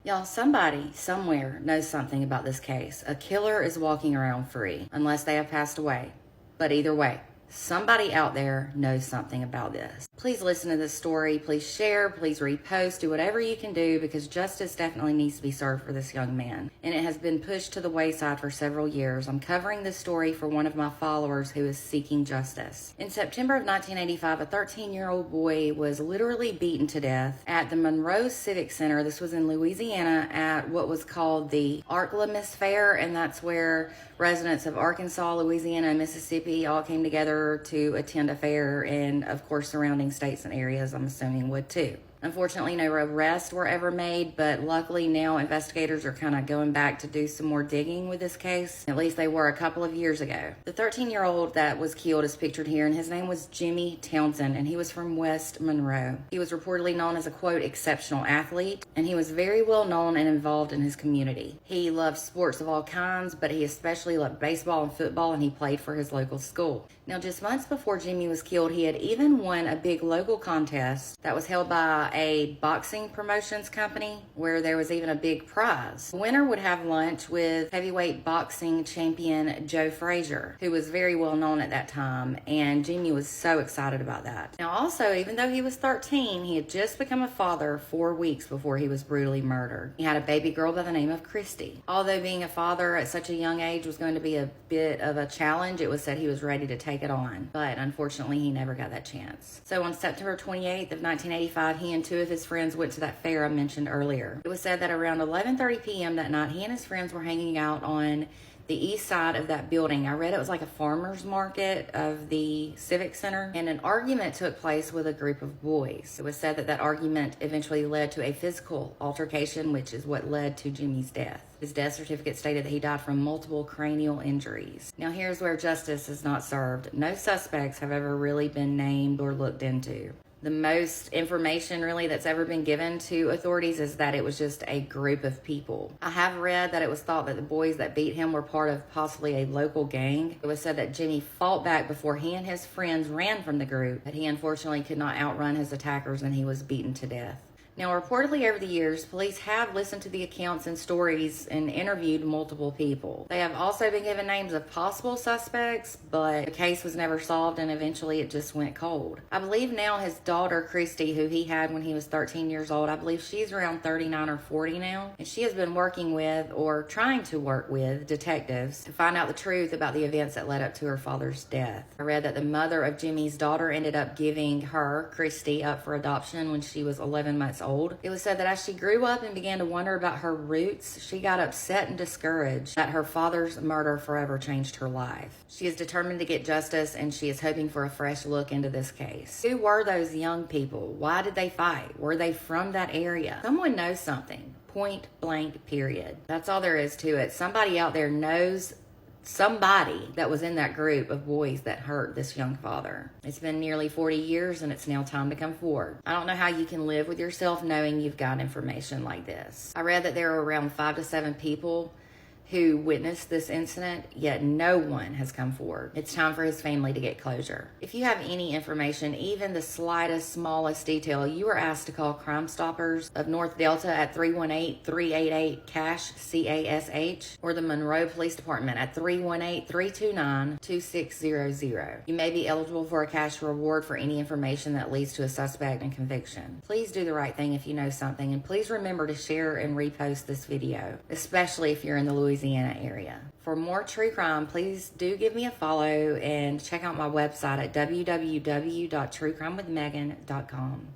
Y'all, somebody somewhere knows something about this case. A killer is walking around free, unless they have passed away. But either way, somebody out there knows something about this. Please listen to this story. Please share. Please repost. Do whatever you can do, because justice definitely needs to be served for this young man. And it has been pushed to the wayside for several years. I'm covering this story for one of my followers who is seeking justice. In September of 1985, a 13-year-old boy was literally beaten to death at the Monroe Civic Center. This was in Louisiana at what was called the Arklamis Fair, and that's where residents of Arkansas, Louisiana, and Mississippi all came together to attend a fair, and of course surrounding states and areas, I'm assuming, would too. Unfortunately, no arrests were ever made, but luckily now investigators are kind of going back to do some more digging with this case. At least they were a couple of years ago. The 13-year-old that was killed is pictured here, and his name was Jimmy Townsend, and he was from West Monroe. He was reportedly known as a, quote, exceptional athlete, and he was very well known and involved in his community. He loved sports of all kinds, but he especially loved baseball and football, and he played for his local school. Now, just months before Jimmy was killed, he had even won a big local contest that was held by a boxing promotions company, where there was even a big prize. The winner would have lunch with heavyweight boxing champion Joe Frazier, who was very well known at that time, and Jimmy was so excited about that. Now, also, even though he was 13, he had just become a father 4 weeks before he was brutally murdered. He had a baby girl by the name of Christy. Although being a father at such a young age was going to be a bit of a challenge, it was said he was ready to take it on, but unfortunately he never got that chance. So on September 28th of 1985, he and two of his friends went to that fair I mentioned earlier. It was said that around 11:30 p.m. that night, he and his friends were hanging out on the east side of that building. I read it was like a farmer's market of the Civic Center, and an argument took place with a group of boys. It was said that that argument eventually led to a physical altercation, which is what led to Jimmy's death. His death certificate stated that he died from multiple cranial injuries. Now, here's where justice is not served. No suspects have ever really been named or looked into. The most information really that's ever been given to authorities is that it was just a group of people. I have read that it was thought that the boys that beat him were part of possibly a local gang. It was said that Jimmy fought back before he and his friends ran from the group, but he unfortunately could not outrun his attackers and he was beaten to death. Now, reportedly over the years, police have listened to the accounts and stories and interviewed multiple people. They have also been given names of possible suspects, but the case was never solved and eventually it just went cold. I believe now his daughter, Christy, who he had when he was 13 years old, I believe she's around 39 or 40 now, and she has been working with, or trying to work with, detectives to find out the truth about the events that led up to her father's death. I read that the mother of Jimmy's daughter ended up giving her, Christy, up for adoption when she was 11 months old. It was said that as she grew up and began to wonder about her roots, she got upset and discouraged that her father's murder forever changed her life. She is determined to get justice, and she is hoping for a fresh look into this case. Who were those young people? Why did they fight? Were they from that area? Someone knows something. Point blank, period. That's all there is to it. Somebody out there knows somebody that was in that group of boys that hurt this young father. It's been nearly 40 years and it's now time to come forward. I don't know how you can live with yourself knowing you've got information like this. I read that there are around 5 to 7 people who witnessed this incident, yet no one has come forward. It's time for his family to get closure. If you have any information, even the slightest, smallest detail, you are asked to call Crime Stoppers of North Delta at 318-388-CASH, C-A-S-H, or the Monroe Police Department at 318-329-2600. You may be eligible for a cash reward for any information that leads to a suspect and conviction. Please do the right thing if you know something, and please remember to share and repost this video, especially if you're in the Louisiana area. For more true crime, please do give me a follow and check out my website at www.truecrimewithmegan.com.